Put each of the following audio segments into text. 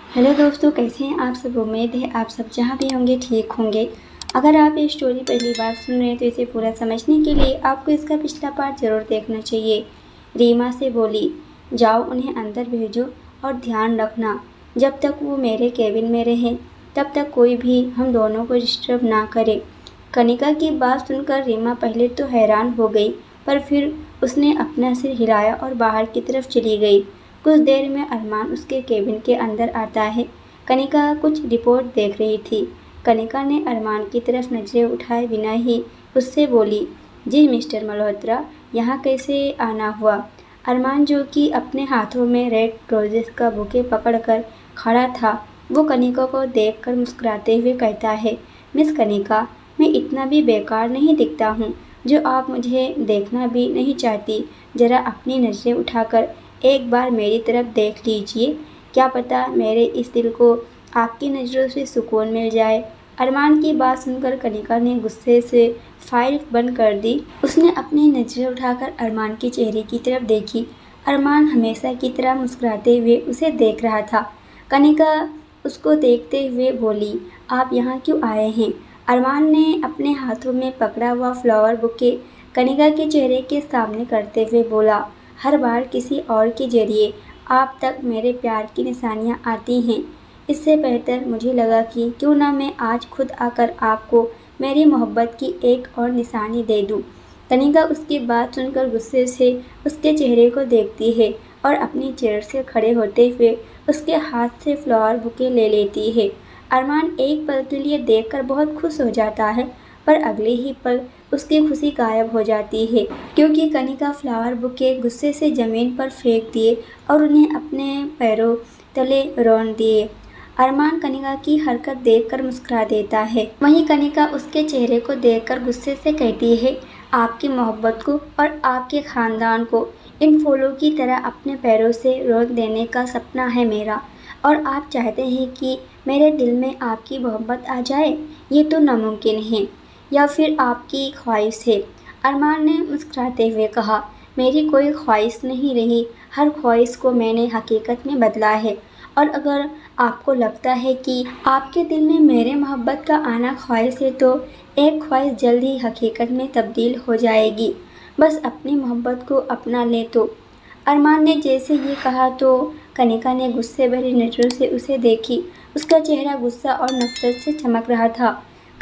Hello दोस्तों, कैसे हैं आप सब। उम्मीद है आप सब जहाँ भी होंगे ठीक होंगे। अगर आप ये स्टोरी पहली बार सुन रहे हैं तो इसे पूरा समझने के लिए आपको इसका पिछला पार्ट ज़रूर देखना चाहिए। रीमा से बोली, जाओ उन्हें अंदर भेजो और ध्यान रखना जब तक वो मेरे केबिन में रहें तब तक कोई भी हम दोनों को डिस्टर्ब ना करे। कनिका की बात सुनकर रीमा पहले तो हैरान हो गई, पर फिर उसने अपना सिर हिलाया और बाहर की तरफ चली गई। कुछ देर में अरमान उसके केबिन के अंदर आता है। कनिका कुछ रिपोर्ट देख रही थी। कनिका ने अरमान की तरफ नजरें उठाए बिना ही उससे बोली, जी मिस्टर मल्होत्रा, यहाँ कैसे आना हुआ। अरमान, जो कि अपने हाथों में रेड रोजेस का बुके पकड़कर खड़ा था, वो कनिका को देखकर मुस्कुराते हुए कहता है, मिस कनिका, मैं इतना भी बेकार नहीं दिखता हूँ जो आप मुझे देखना भी नहीं चाहती। जरा अपनी नजरें उठाकर एक बार मेरी तरफ देख लीजिए, क्या पता मेरे इस दिल को आपकी नज़रों से सुकून मिल जाए। अरमान की बात सुनकर कनिका ने गुस्से से फाइल बंद कर दी। उसने अपनी नज़रें उठाकर अरमान के चेहरे की तरफ देखी। अरमान हमेशा की तरह मुस्कुराते हुए उसे देख रहा था। कनिका उसको देखते हुए बोली, आप यहाँ क्यों आए हैं। अरमान ने अपने हाथों में पकड़ा हुआ फ्लावर बुके कनिका के चेहरे के सामने करते हुए बोला, हर बार किसी और के जरिए आप तक मेरे प्यार की निशानियाँ आती हैं। इससे बेहतर मुझे लगा कि क्यों ना मैं आज खुद आकर आपको मेरी मोहब्बत की एक और निशानी दे दूँ। कनिका उसकी बात सुनकर गुस्से से उसके चेहरे को देखती है और अपनी चेयर से खड़े होते हुए उसके हाथ से फ्लावर बुके ले लेती है। अरमान एक पल के लिए देखकर बहुत खुश हो जाता है, पर अगले ही पल उसकी खुशी गायब हो जाती है, क्योंकि कनिका फ्लावर बुके गुस्से से ज़मीन पर फेंक दिए और उन्हें अपने पैरों तले रौंद दिए। अरमान कनिका की हरकत देखकर मुस्कुरा देता है। वहीं कनिका उसके चेहरे को देखकर गुस्से से कहती है, आपकी मोहब्बत को और आपके ख़ानदान को इन फूलों की तरह अपने पैरों से रौंद देने का सपना है मेरा, और आप चाहते हैं कि मेरे दिल में आपकी मोहब्बत आ जाए। ये तो नामुमकिन है, या फिर आपकी ख्वाहिश है। अरमान ने मुस्कुराते हुए कहा, मेरी कोई ख्वाहिश नहीं रही, हर ख्वाहिश को मैंने हकीकत में बदला है। और अगर आपको लगता है कि आपके दिल में मेरे मोहब्बत का आना ख्वाहिश है तो एक ख्वाहिश जल्द ही हकीकत में तब्दील हो जाएगी। बस अपनी मोहब्बत को अपना ले तो। अरमान ने जैसे ये कहा तो कनिका ने गुस्से भरी नज़रों से उसे देखी। उसका चेहरा गुस्सा और नफरत से चमक रहा था।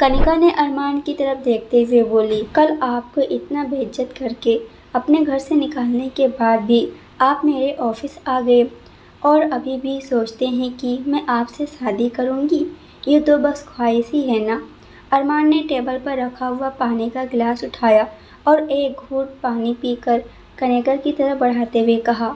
कनिका ने अरमान की तरफ देखते हुए बोली, कल आपको इतना बेइज्जत करके अपने घर से निकालने के बाद भी आप मेरे ऑफिस आ गए और अभी भी सोचते हैं कि मैं आपसे शादी करूंगी। ये तो बस ख्वाहिश ही है ना। अरमान ने टेबल पर रखा हुआ पानी का गिलास उठाया और एक घूंट पानी पीकर कनिका की तरफ बढ़ाते हुए कहा,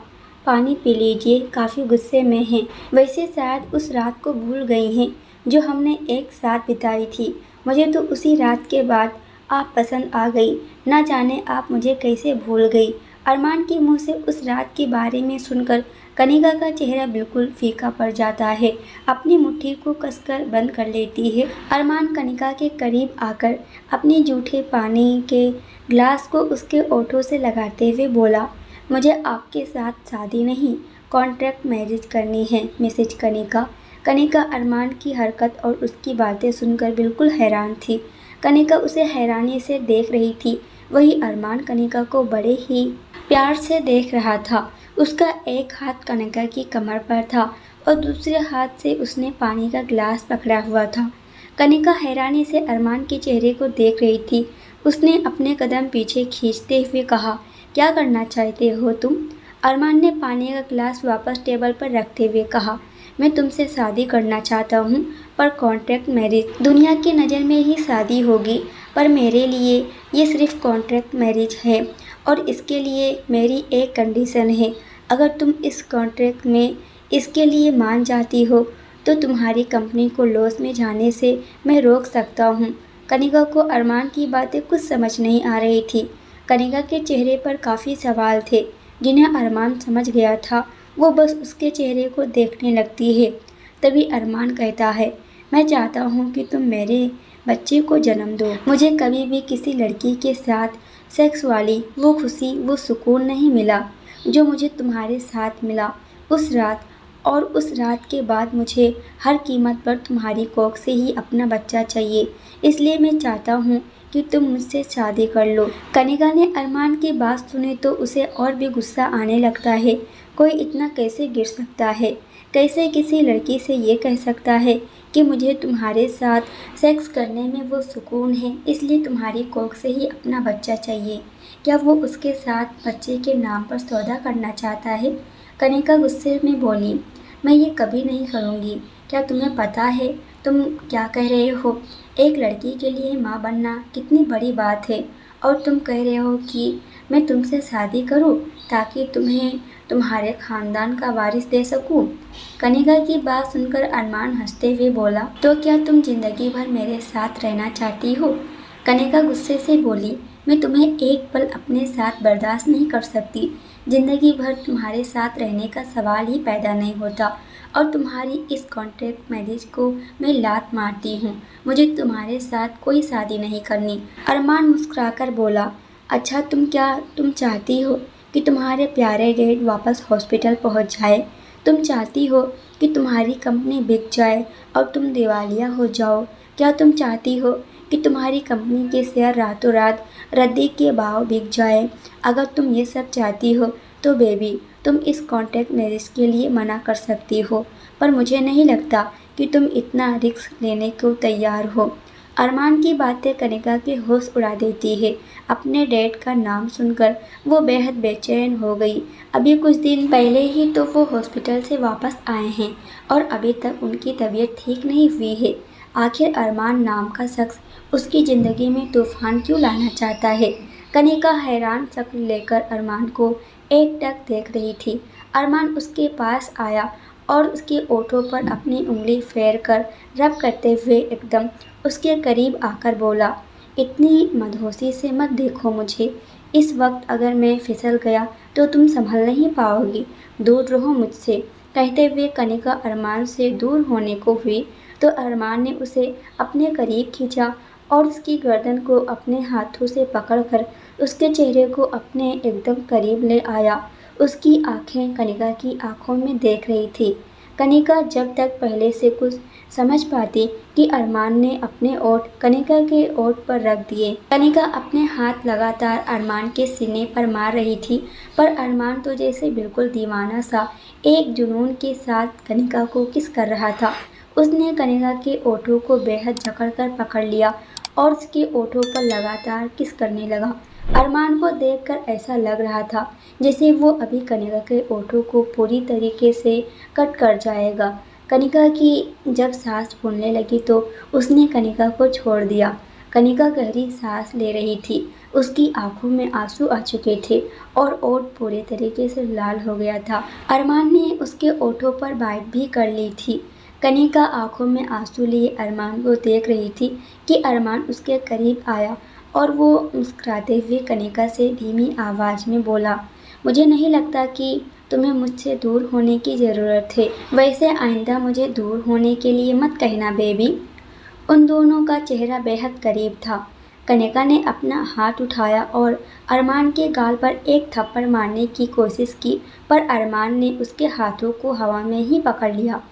पानी पी लीजिए, काफ़ी गुस्से में हैं। वैसे शायद उस रात को भूल गई हैं जो हमने एक साथ बिताई थी। मुझे तो उसी रात के बाद आप पसंद आ गई, ना जाने आप मुझे कैसे भूल गई। अरमान के मुंह से उस रात के बारे में सुनकर कनिका का चेहरा बिल्कुल फीका पड़ जाता है। अपनी मुट्ठी को कसकर बंद कर लेती है। अरमान कनिका के करीब आकर अपने जूठे पानी के गिलास को उसके ओठों से लगाते हुए बोला, मुझे आपके साथ शादी नहीं, कॉन्ट्रैक्ट मैरिज करनी है मिसेज कनिका। कनिका अरमान की हरकत और उसकी बातें सुनकर बिल्कुल हैरान थी। कनिका उसे हैरानी से देख रही थी, वही अरमान कनिका को बड़े ही प्यार से देख रहा था। उसका एक हाथ कनिका की कमर पर था और दूसरे हाथ से उसने पानी का गिलास पकड़ा हुआ था। कनिका हैरानी से अरमान के चेहरे को देख रही थी। उसने अपने कदम पीछे खींचते हुए कहा, क्या करना चाहते हो तुम। अरमान ने पानी का गिलास वापस टेबल पर रखते हुए कहा, मैं तुमसे शादी करना चाहता हूँ, पर कॉन्ट्रैक्ट मैरिज। दुनिया की नज़र में ही शादी होगी, पर मेरे लिए ये सिर्फ कॉन्ट्रैक्ट मैरिज है और इसके लिए मेरी एक कंडीशन है। अगर तुम इस कॉन्ट्रैक्ट में इसके लिए मान जाती हो तो तुम्हारी कंपनी को लॉस में जाने से मैं रोक सकता हूँ। कनिका को अरमान की बातें कुछ समझ नहीं आ रही थी। कनिका के चेहरे पर काफ़ी सवाल थे जिन्हें अरमान समझ गया था। वो बस उसके चेहरे को देखने लगती है। तभी अरमान कहता है, मैं चाहता हूँ कि तुम मेरे बच्चे को जन्म दो। मुझे कभी भी किसी लड़की के साथ सेक्स वाली वो खुशी, वो सुकून नहीं मिला जो मुझे तुम्हारे साथ मिला उस रात। और उस रात के बाद मुझे हर कीमत पर तुम्हारी कोख से ही अपना बच्चा चाहिए, इसलिए मैं चाहता हूँ कि तुम मुझसे शादी कर लो। कनिका ने अरमान की बात सुनी तो उसे और भी गुस्सा आने लगता है। कोई इतना कैसे गिर सकता है? कैसे किसी लड़की से ये कह सकता है कि मुझे तुम्हारे साथ सेक्स करने में वो सुकून है, इसलिए तुम्हारी कोख से ही अपना बच्चा चाहिए। क्या वो उसके साथ बच्चे के नाम पर सौदा करना चाहता है? कनिका गुस्से में बोली, मैं ये कभी नहीं करूँगी। क्या तुम्हें पता है तुम क्या कह रहे हो? एक लड़की के लिए माँ बनना कितनी बड़ी बात है, और तुम कह रहे हो कि मैं तुमसे शादी करूँ ताकि तुम्हें तुम्हारे खानदान का वारिस दे सकूं। कनिका की बात सुनकर अरमान हंसते हुए बोला, तो क्या तुम जिंदगी भर मेरे साथ रहना चाहती हो? कनिका गुस्से से बोली, मैं तुम्हें एक पल अपने साथ बर्दाश्त नहीं कर सकती। जिंदगी भर तुम्हारे साथ रहने का सवाल ही पैदा नहीं होता, और तुम्हारी इस कॉन्ट्रैक्ट मैरिज को मैं लात मारती हूँ। मुझे तुम्हारे साथ कोई शादी नहीं करनी। अरमान मुस्कुराकर बोला, अच्छा तुम चाहती हो कि तुम्हारे प्यारे डैड वापस हॉस्पिटल पहुंच जाए? तुम चाहती हो कि तुम्हारी कंपनी बिक जाए और तुम दिवालिया हो जाओ? क्या तुम चाहती हो कि तुम्हारी कंपनी के शेयर रातों रात रद्दी के भाव बिक जाए? अगर तुम ये सब चाहती हो तो बेबी तुम इस कॉन्ट्रैक्ट मैरिज के लिए मना कर सकती हो, पर मुझे नहीं लगता कि तुम इतना रिस्क लेने को तैयार हो। अरमान की बातें कनिका के होश उड़ा देती है। अपने डैड का नाम सुनकर वो बेहद बेचैन हो गई। अभी कुछ दिन पहले ही तो वो हॉस्पिटल से वापस आए हैं और अभी तक उनकी तबीयत ठीक नहीं हुई है। आखिर अरमान नाम का शख्स उसकी ज़िंदगी में तूफान क्यों लाना चाहता है? कनिका हैरान शक्ल लेकर अरमान को एकटक देख रही थी। अरमान उसके पास आया और उसके ओठों पर अपनी उंगली फेर कर रब करते हुए एकदम उसके करीब आकर बोला, इतनी मदहोशी से मत देखो मुझे। इस वक्त अगर मैं फिसल गया तो तुम संभल नहीं पाओगी। दूर रहो मुझसे। कहते हुए कनिका अरमान से दूर होने को हुई तो अरमान ने उसे अपने करीब खींचा और उसकी गर्दन को अपने हाथों से पकड़कर उसके चेहरे को अपने एकदम करीब ले आया। उसकी आंखें कनिका की आंखों में देख रही थी। कनिका जब तक पहले से कुछ समझ पाती कि अरमान ने अपने ओठ कनिका के ओठ पर रख दिए। कनिका अपने हाथ लगातार अरमान के सीने पर मार रही थी, पर अरमान तो जैसे बिल्कुल दीवाना सा एक जुनून के साथ कनिका को किस कर रहा था। उसने कनिका के ओठों को बेहद जकड़कर पकड़ लिया और उसके ओठों पर लगातार किस करने लगा। अरमान को देखकर ऐसा लग रहा था जैसे वो अभी कनिका के ओठों को पूरी तरीके से कट कर जाएगा। कनिका की जब सांस फूलने लगी तो उसने कनिका को छोड़ दिया। कनिका गहरी सांस ले रही थी। उसकी आंखों में आंसू आ चुके थे और ओठ पूरे तरीके से लाल हो गया था। अरमान ने उसके ओठों पर बाइट भी कर ली थी। कनिका आंखों में आंसू लिए अरमान को देख रही थी कि अरमान उसके करीब आया और वो मुस्कुराते हुए कनिका से धीमी आवाज़ में बोला, मुझे नहीं लगता कि तुम्हें मुझसे दूर होने की ज़रूरत है। वैसे आइंदा मुझे दूर होने के लिए मत कहना बेबी। उन दोनों का चेहरा बेहद करीब था। कनिका ने अपना हाथ उठाया और अरमान के गाल पर एक थप्पड़ मारने की कोशिश की, पर अरमान ने उसके हाथों को हवा में ही पकड़ लिया।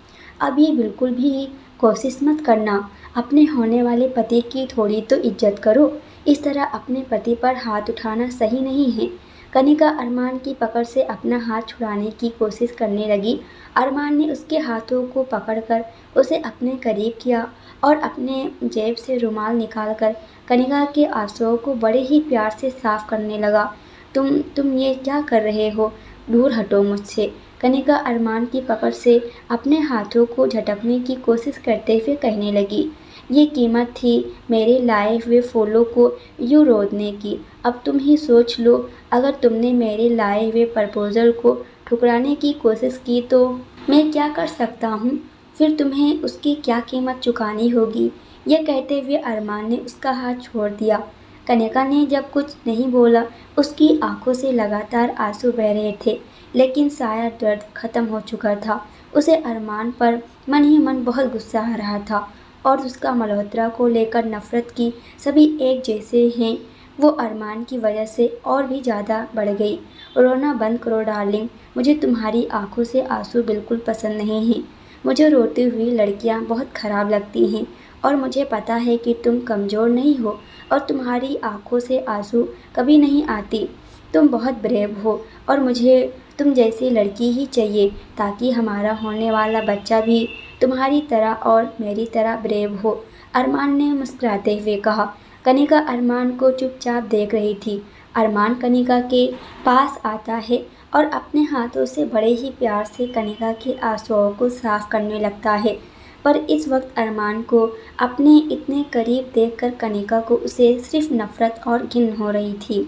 अब ये बिल्कुल भी कोशिश मत करना। अपने होने वाले पति की थोड़ी तो इज्जत करो। इस तरह अपने पति पर हाथ उठाना सही नहीं है। कनिका अरमान की पकड़ से अपना हाथ छुड़ाने की कोशिश करने लगी। अरमान ने उसके हाथों को पकड़कर उसे अपने करीब किया और अपने जेब से रुमाल निकालकर कनिका के आंसुओं को बड़े ही प्यार से साफ करने लगा। तुम ये क्या कर रहे हो? दूर हटो मुझसे। कनिका अरमान की पकड़ से अपने हाथों को झटकने की कोशिश करते हुए कहने लगी, ये कीमत थी मेरे लाए हुए फूलों को यूँ रोदने की। अब तुम ही सोच लो, अगर तुमने मेरे लाए हुए प्रपोजल को ठुकराने की कोशिश की तो मैं क्या कर सकता हूँ? फिर तुम्हें उसकी क्या कीमत चुकानी होगी। यह कहते हुए अरमान ने उसका हाथ छोड़ दिया। कनिका ने जब कुछ नहीं बोला, उसकी आंखों से लगातार आंसू बह रहे थे, लेकिन शायद दर्द खत्म हो चुका था। उसे अरमान पर मन ही मन बहुत गुस्सा आ रहा था और उसका मल्होत्रा को लेकर नफरत की सभी एक जैसे हैं। वो अरमान की वजह से और भी ज़्यादा बढ़ गई। रोना बंद करो डार्लिंग, मुझे तुम्हारी आंखों से आंसू बिल्कुल पसंद नहीं हैं। मुझे रोती हुई लड़कियां बहुत ख़राब लगती हैं और मुझे पता है कि तुम कमज़ोर नहीं हो और तुम्हारी आंखों से आंसू कभी नहीं आती। तुम बहुत ब्रेव हो और मुझे तुम जैसी लड़की ही चाहिए ताकि हमारा होने वाला बच्चा भी तुम्हारी तरह और मेरी तरह ब्रेव हो, अरमान ने मुस्कुराते हुए कहा। कनिका अरमान को चुपचाप देख रही थी। अरमान कनिका के पास आता है और अपने हाथों से बड़े ही प्यार से कनिका के आंसुओं को साफ करने लगता है। पर इस वक्त अरमान को अपने इतने करीब देखकर कनिका को उसे सिर्फ नफरत और घिन हो रही थी।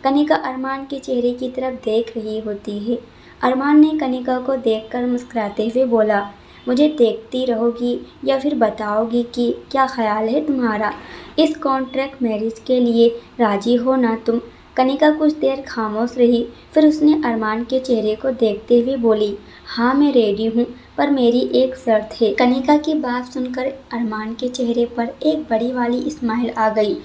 कनिका अरमान के चेहरे की तरफ देख रही होती है। अरमान ने कनिका को देखकर मुस्कुराते हुए बोला, मुझे देखती रहोगी या फिर बताओगी कि क्या ख्याल है तुम्हारा? इस कॉन्ट्रैक्ट मैरिज के लिए राजी हो ना तुम? कनिका कुछ देर खामोश रही, फिर उसने अरमान के चेहरे को देखते हुए बोली, हाँ मैं रेडी हूँ, पर मेरी एक शर्त है। कनिका की बात सुनकर अरमान के चेहरे पर एक बड़ी वाली स्माइल आ गई।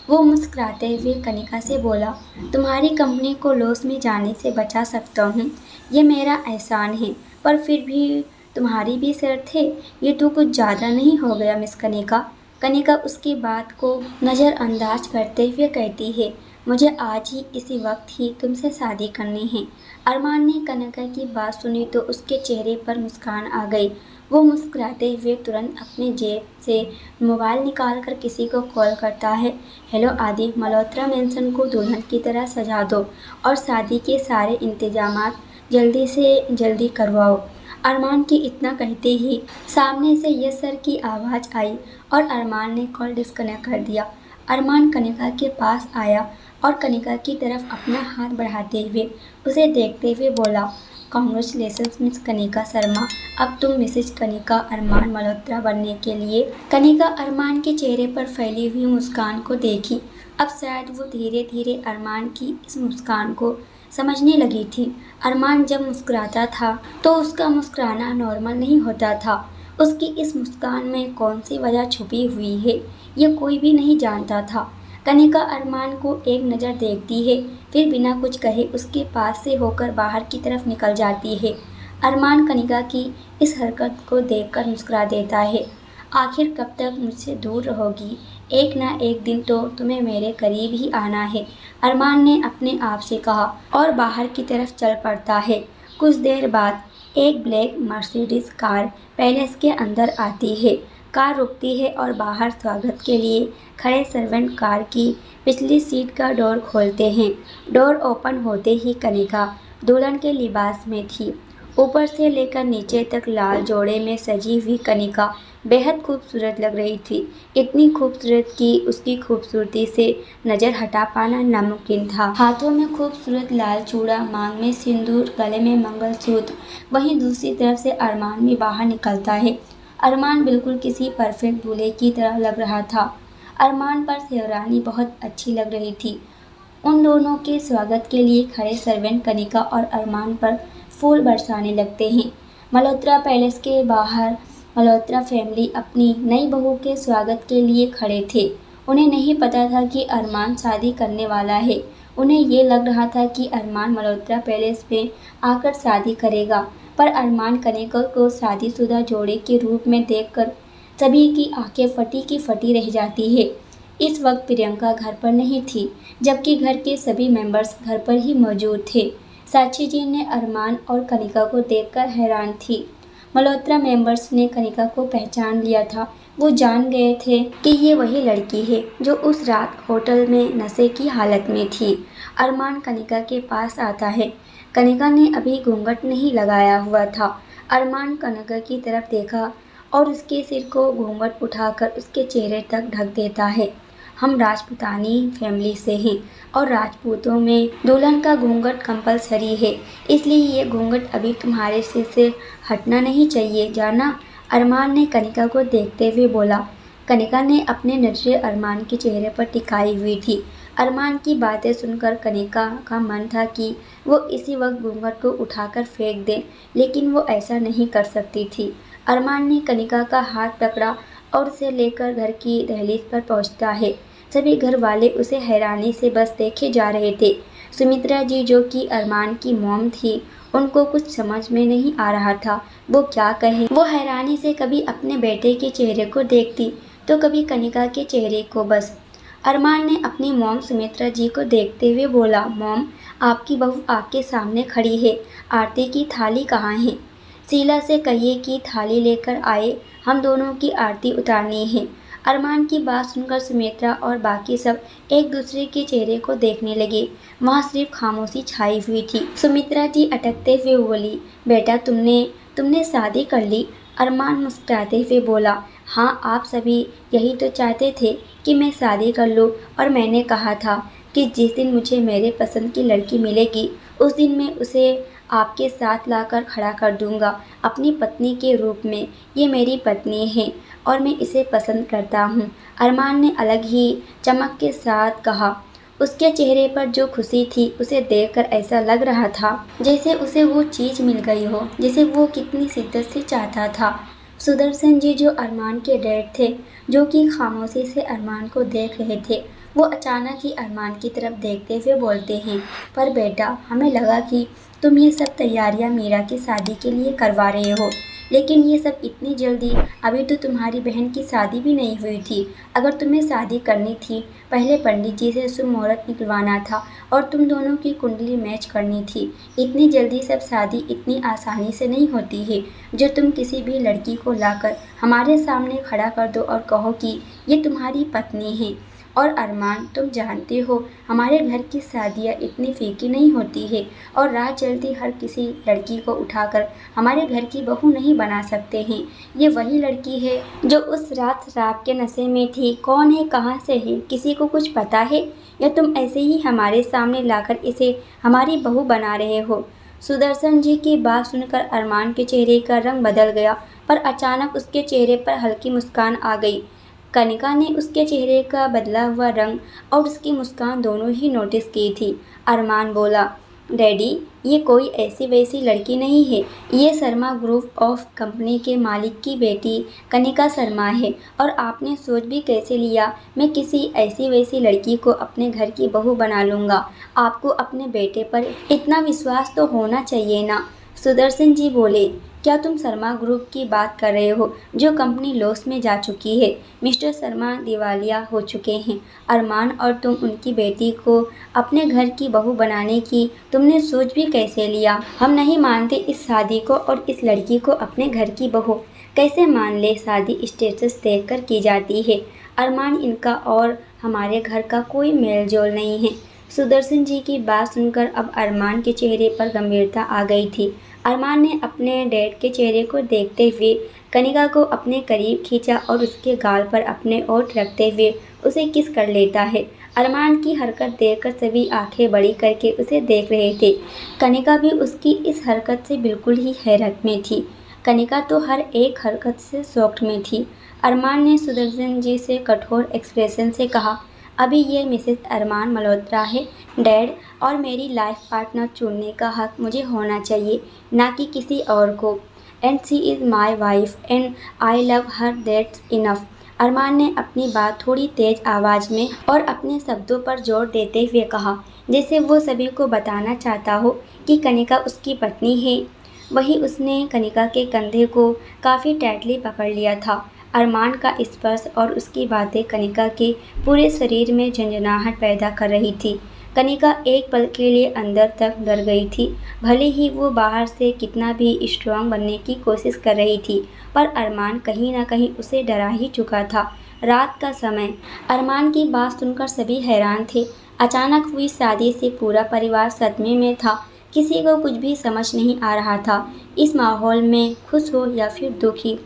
वो मुस्कुराते हुए कनिका से बोला, तुम्हारी कंपनी को लॉस में जाने से बचा सकता हूँ, ये मेरा एहसान है, पर फिर भी तुम्हारी भी शर्त है। ये तो कुछ ज़्यादा नहीं हो गया मिस कनिका? कनिका उसकी बात को नज़रअंदाज करते हुए कहती है, मुझे आज ही इसी वक्त ही तुमसे शादी करनी है। अरमान ने कनिका की बात सुनी तो उसके चेहरे पर मुस्कान आ गई। वो मुस्कुराते हुए तुरंत अपने जेब से मोबाइल निकाल कर किसी को कॉल करता है। हेलो आदि, मल्होत्रा मेंशन को दुल्हन की तरह सजा दो और शादी के सारे इंतजामात जल्दी से जल्दी करवाओ। अरमान के इतना कहते ही सामने से यस सर की आवाज़ आई और अरमान ने कॉल डिस्कनेक्ट कर दिया। अरमान कनिका के पास आया और कनिका की तरफ अपना हाथ बढ़ाते हुए उसे देखते हुए बोला, कॉन्ग्रेचुलेशंस मिस कनिका शर्मा, अब तुम मिसेज कनिका अरमान मल्होत्रा बनने के लिए। कनिका अरमान के चेहरे पर फैली हुई मुस्कान को देखी। अब शायद वो धीरे धीरे अरमान की इस मुस्कान को समझने लगी थी। अरमान जब मुस्कुराता था तो उसका मुस्कुराना नॉर्मल नहीं होता था। उसकी इस मुस्कान में कौन सी वजह छुपी हुई है, ये कोई भी नहीं जानता था। कनिका अरमान को एक नज़र देखती है, फिर बिना कुछ कहे उसके पास से होकर बाहर की तरफ निकल जाती है। अरमान कनिका की इस हरकत को देखकर मुस्कुरा देता है। आखिर कब तक मुझसे दूर रहोगी? एक ना एक दिन तो तुम्हें मेरे करीब ही आना है, अरमान ने अपने आप से कहा और बाहर की तरफ चल पड़ता है। कुछ देर बाद एक ब्लैक मर्सिडीज कार पैलेस के अंदर आती है। कार रुकती है और बाहर स्वागत के लिए खड़े सर्वेंट कार की पिछली सीट का डोर खोलते हैं। डोर ओपन होते ही कनिका दुल्हन के लिबास में थी। ऊपर से लेकर नीचे तक लाल जोड़े में सजी हुई कनिका बेहद खूबसूरत लग रही थी। इतनी खूबसूरत कि उसकी खूबसूरती से नज़र हटा पाना नामुमकिन था। हाथों में खूबसूरत लाल चूड़ा, मांग में सिंदूर, गले में मंगलसूत्र। वहीं दूसरी तरफ से अरमान भी बाहर निकलता है। अरमान बिल्कुल किसी परफेक्ट दूल्हे की तरह लग रहा था। अरमान पर शेरवानी बहुत अच्छी लग रही थी। उन दोनों के स्वागत के लिए खड़े सर्वेंट कनिका और अरमान पर फूल बरसाने लगते हैं। मल्होत्रा पैलेस के बाहर मल्होत्रा फैमिली अपनी नई बहू के स्वागत के लिए खड़े थे। उन्हें नहीं पता था कि अरमान शादी करने वाला है। उन्हें ये लग रहा था कि अरमान मल्होत्रा पैलेस में आकर शादी करेगा, पर अरमान कनिका को शादीशुदा जोड़े के रूप में देखकर सभी की आंखें फटी की फटी रह जाती है। इस वक्त प्रियंका घर पर नहीं थी, जबकि घर के सभी मेंबर्स घर पर ही मौजूद थे। साक्षी जी ने अरमान और कनिका को देखकर हैरान थी। मल्होत्रा मेंबर्स ने कनिका को पहचान लिया था। वो जान गए थे कि ये वही लड़की है जो उस रात होटल में नशे की हालत में थी। अरमान कनिका के पास आता है। कनिका ने अभी घूंघट नहीं लगाया हुआ था। अरमान कनिका की तरफ देखा और उसके सिर को घूंघट उठाकर उसके चेहरे तक ढक देता है। हम राजपूतानी फैमिली से हैं और राजपूतों में दुल्हन का घूंघट कंपलसरी है, इसलिए ये घूंघट अभी तुम्हारे सिर से हटना नहीं चाहिए, जाना? अरमान ने कनिका को देखते हुए बोला। कनिका ने अपने नजरें अरमान के चेहरे पर टिकाई हुई थी। अरमान की बातें सुनकर कनिका का मन था कि वो इसी वक्त घूंघट को उठाकर फेंक दे, लेकिन वो ऐसा नहीं कर सकती थी। अरमान ने कनिका का हाथ पकड़ा और उसे लेकर घर की दहलीज पर पहुंचता है। सभी घर वाले उसे हैरानी से बस देखे जा रहे थे। सुमित्रा जी जो कि अरमान की मॉम थी, उनको कुछ समझ में नहीं आ रहा था वो क्या कहें। वो हैरानी से कभी अपने बेटे के चेहरे को देखती तो कभी कनिका के चेहरे को। बस अरमान ने अपनी मॉम सुमित्रा जी को देखते हुए बोला, मॉम आपकी बहू आपके सामने खड़ी है, आरती की थाली कहाँ है? शीला से कहिए कि थाली लेकर आए, हम दोनों की आरती उतारनी है। अरमान की बात सुनकर सुमित्रा और बाकी सब एक दूसरे के चेहरे को देखने लगे। वहाँ सिर्फ खामोशी छाई हुई थी। सुमित्रा जी अटकते हुए बोली, बेटा तुमने शादी कर ली? अरमान मुस्कुराते हुए बोला, हाँ आप सभी यही तो चाहते थे कि मैं शादी कर लूँ, और मैंने कहा था कि जिस दिन मुझे मेरे पसंद की लड़की मिलेगी उस दिन मैं उसे आपके साथ लाकर खड़ा कर दूंगा अपनी पत्नी के रूप में। ये मेरी पत्नी है और मैं इसे पसंद करता हूँ। अरमान ने अलग ही चमक के साथ कहा। उसके चेहरे पर जो खुशी थी उसे देखकर ऐसा लग रहा था जैसे उसे वो चीज़ मिल गई हो जिसे वो कितनी शिद्दत से चाहता था। सुदर्शन जी जो अरमान के डैड थे, जो कि खामोशी से अरमान को देख रहे थे, वो अचानक ही अरमान की तरफ देखते हुए बोलते हैं, पर बेटा हमें लगा कि तुम ये सब तैयारियां मीरा की शादी के लिए करवा रहे हो, लेकिन ये सब इतनी जल्दी? अभी तो तुम्हारी बहन की शादी भी नहीं हुई थी। अगर तुम्हें शादी करनी थी पहले पंडित जी से शुभ मुहूर्त निकलवाना था और तुम दोनों की कुंडली मैच करनी थी। इतनी जल्दी सब शादी इतनी आसानी से नहीं होती है जो तुम किसी भी लड़की को लाकर हमारे सामने खड़ा कर दो और कहो कि ये तुम्हारी पत्नी है। और अरमान तुम जानते हो हमारे घर की शादियाँ इतनी फीकी नहीं होती है, और रात जल्दी हर किसी लड़की को उठाकर हमारे घर की बहू नहीं बना सकते हैं। ये वही लड़की है जो उस रात शराब के नशे में थी। कौन है, कहाँ से है, किसी को कुछ पता है, या तुम ऐसे ही हमारे सामने लाकर इसे हमारी बहू बना रहे हो? सुदर्शन जी की बात सुनकर अरमान के चेहरे का रंग बदल गया, पर अचानक उसके चेहरे पर हल्की मुस्कान आ गई। कनिका ने उसके चेहरे का बदला हुआ रंग और उसकी मुस्कान दोनों ही नोटिस की थी। अरमान बोला, डैडी ये कोई ऐसी वैसी लड़की नहीं है, ये शर्मा ग्रुप ऑफ कंपनी के मालिक की बेटी कनिका शर्मा है। और आपने सोच भी कैसे लिया मैं किसी ऐसी वैसी लड़की को अपने घर की बहू बना लूँगा? आपको अपने बेटे पर इतना विश्वास तो होना चाहिए ना। सुदर्शन जी बोले, क्या तुम शर्मा ग्रुप की बात कर रहे हो जो कंपनी लॉस में जा चुकी है? मिस्टर शर्मा दिवालिया हो चुके हैं। अरमान, और तुम उनकी बेटी को अपने घर की बहू बनाने की तुमने सोच भी कैसे लिया? हम नहीं मानते इस शादी को, और इस लड़की को अपने घर की बहू कैसे मान ले? शादी स्टेटस देखकर की जाती है। अरमान, इनका और हमारे घर का कोई मेल जोल नहीं है। सुदर्शन जी की बात सुनकर अब अरमान के चेहरे पर गंभीरता आ गई थी। अरमान ने अपने डैड के चेहरे को देखते हुए कनिका को अपने करीब खींचा और उसके गाल पर अपने ओठ रखते हुए उसे किस कर लेता है। अरमान की हरकत देखकर सभी आंखें बड़ी करके उसे देख रहे थे। कनिका भी उसकी इस हरकत से बिल्कुल ही हैरत में थी। कनिका तो हर एक हरकत से शॉक्ड में थी। अरमान ने सुदर्शन जी से कठोर एक्सप्रेशन से कहा, अभी ये मिसेस अरमान मल्होत्रा है डैड, और मेरी लाइफ पार्टनर चुनने का हक मुझे होना चाहिए, ना कि किसी और को। And she is my wife and I love her, that's enough. Armaan ने अपनी बात थोड़ी तेज आवाज़ में और अपने शब्दों पर जोर देते हुए कहा, जैसे वो सभी को बताना चाहता हो कि कनिका उसकी पत्नी है। वही उसने कनिका के कंधे को काफ़ी टाइटली पकड़ लिया था। अरमान का स्पर्श और उसकी बातें कनिका के पूरे शरीर में झंझनाहट पैदा कर रही थी। कनिका एक पल के लिए अंदर तक डर गई थी। भले ही वो बाहर से कितना भी स्ट्रांग बनने की कोशिश कर रही थी, पर अरमान कहीं ना कहीं उसे डरा ही चुका था। रात का समय। अरमान की बात सुनकर सभी हैरान थे। अचानक हुई शादी से पूरा परिवार सदमे में था। किसी को कुछ भी समझ नहीं आ रहा था इस माहौल में खुश हो या फिर दुखी।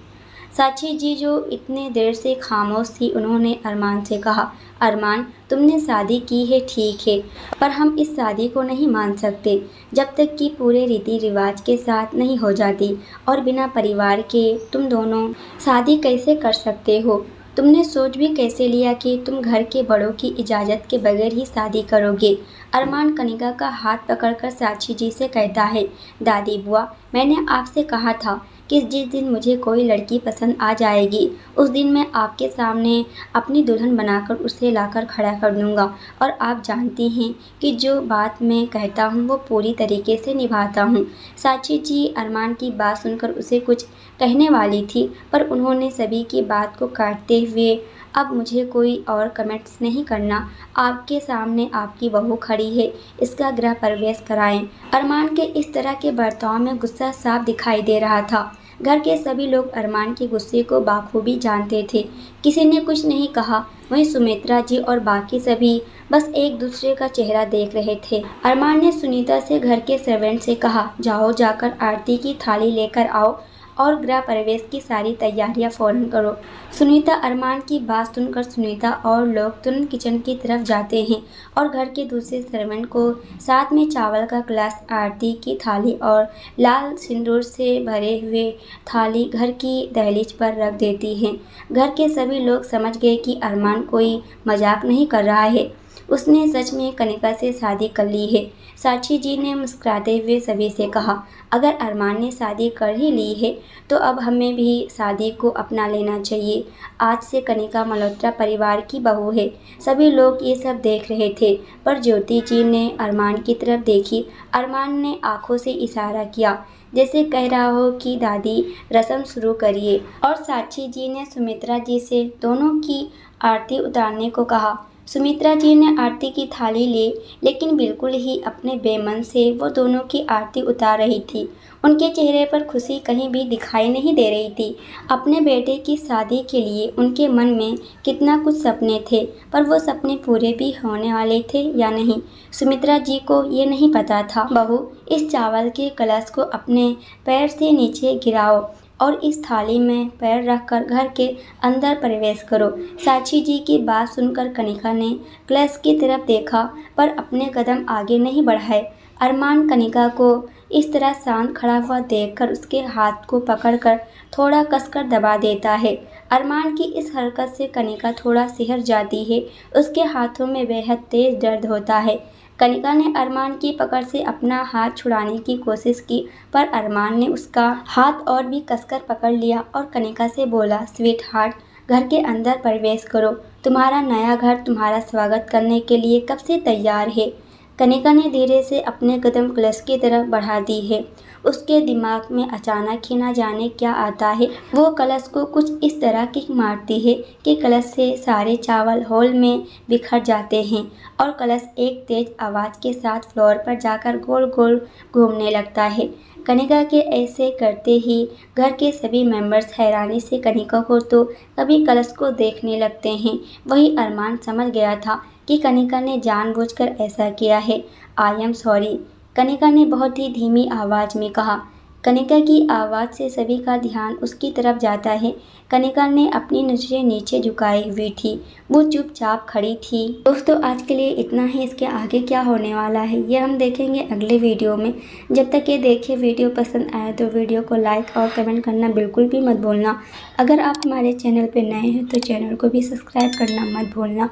साक्षी जी जो इतने देर से खामोश थी, उन्होंने अरमान से कहा, अरमान तुमने शादी की है ठीक है, पर हम इस शादी को नहीं मान सकते जब तक कि पूरे रीति रिवाज के साथ नहीं हो जाती। और बिना परिवार के तुम दोनों शादी कैसे कर सकते हो? तुमने सोच भी कैसे लिया कि तुम घर के बड़ों की इजाज़त के बगैर ही शादी करोगे? अरमान कनिका का हाथ पकड़कर साक्षी जी से कहता है, दादी बुआ मैंने आपसे कहा था कि जिस दिन मुझे कोई लड़की पसंद आ जाएगी उस दिन मैं आपके सामने अपनी दुल्हन बनाकर उसे लाकर खड़ा कर दूँगा। और आप जानती हैं कि जो बात मैं कहता हूँ वो पूरी तरीके से निभाता हूँ। साक्षी जी अरमान की बात सुनकर उसे कुछ कहने वाली थी, पर उन्होंने सभी की बात को काटते हुए, अब मुझे कोई और कमेंट्स नहीं करना। आपके सामने आपकी बहू खड़ी है, इसका गृह प्रवेश कराएं। अरमान के इस तरह के बर्ताव में गुस्सा साफ दिखाई दे रहा था। घर के सभी लोग अरमान के गुस्से को बाखूबी जानते थे। किसी ने कुछ नहीं कहा, वहीं सुमित्रा जी और बाकी सभी बस एक दूसरे का चेहरा देख रहे थे। अरमान ने सुनीता से घर के सर्वेंट से कहा, जाओ जाकर आरती की थाली लेकर आओ और गृह प्रवेश की सारी तैयारियां फौरन करो। सुनीता अरमान की बात सुनकर सुनीता और लोग तुरंत किचन की तरफ जाते हैं और घर के दूसरे सर्वेंट को साथ में चावल का गिलास, आरती की थाली और लाल सिंदूर से भरे हुए थाली घर की दहलीज पर रख देती हैं। घर के सभी लोग समझ गए कि अरमान कोई मजाक नहीं कर रहा है, उसने सच में कनिका से शादी कर ली है। साक्षी जी ने मुस्कुराते हुए सभी से कहा, अगर अरमान ने शादी कर ही ली है तो अब हमें भी शादी को अपना लेना चाहिए। आज से कनिका मल्होत्रा परिवार की बहू है। सभी लोग ये सब देख रहे थे, पर ज्योति जी ने अरमान की तरफ देखी। अरमान ने आंखों से इशारा किया, जैसे कह रहा हो कि दादी रस्म शुरू करिए, और साक्षी जी ने सुमित्रा जी से दोनों की आरती उतारने को कहा। सुमित्रा जी ने आरती की थाली ली, लेकिन बिल्कुल ही अपने बेमन से वो दोनों की आरती उतार रही थी। उनके चेहरे पर खुशी कहीं भी दिखाई नहीं दे रही थी। अपने बेटे की शादी के लिए उनके मन में कितना कुछ सपने थे, पर वो सपने पूरे भी होने वाले थे या नहीं, सुमित्रा जी को ये नहीं पता था। बहू, इस चावल के कलश को अपने पैर से नीचे गिराओ और इस थाली में पैर रखकर घर के अंदर प्रवेश करो। साक्षी जी की बात सुनकर कनिका ने कलश की तरफ देखा, पर अपने कदम आगे नहीं बढ़ाए। अरमान कनिका को इस तरह शांत खड़ा हुआ देखकर उसके हाथ को पकड़कर थोड़ा कसकर दबा देता है। अरमान की इस हरकत से कनिका थोड़ा सिहर जाती है। उसके हाथों में बेहद तेज दर्द होता है। कनिका ने अरमान की पकड़ से अपना हाथ छुड़ाने की कोशिश की, पर अरमान ने उसका हाथ और भी कसकर पकड़ लिया और कनिका से बोला, स्वीट हार्ट, घर के अंदर प्रवेश करो। तुम्हारा नया घर तुम्हारा स्वागत करने के लिए कब से तैयार है। कनिका ने धीरे से अपने कदम कलश की तरफ बढ़ा दी है। उसके दिमाग में अचानक ही ना जाने क्या आता है। वो कलश को कुछ इस तरह किक मारती है कि कलश से सारे चावल हॉल में बिखर जाते हैं और कलश एक तेज आवाज़ के साथ फ्लोर पर जाकर गोल गोल घूमने लगता है। कनिका के ऐसे करते ही घर के सभी मेंबर्स हैरानी से कनिका को तो कभी कलश को देखने लगते हैं। वही अरमान समझ गया था कि कनिका ने जानबूझकर ऐसा किया है। आई एम सॉरी, कनिका ने बहुत ही धीमी आवाज़ में कहा। कनिका की आवाज़ से सभी का ध्यान उसकी तरफ जाता है। कनिका ने अपनी नज़रें नीचे झुकाई हुई थी। वो चुपचाप खड़ी थी। दोस्तों, आज के लिए इतना ही। इसके आगे क्या होने वाला है ये हम देखेंगे अगले वीडियो में। जब तक ये देखिए, वीडियो पसंद आए तो वीडियो को लाइक और कमेंट करना बिल्कुल भी मत भूलना। अगर आप हमारे चैनल पर नए हैं तो चैनल को भी सब्सक्राइब करना मत भूलना।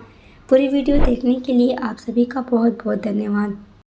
पूरी वीडियो देखने के लिए आप सभी का बहुत बहुत धन्यवाद।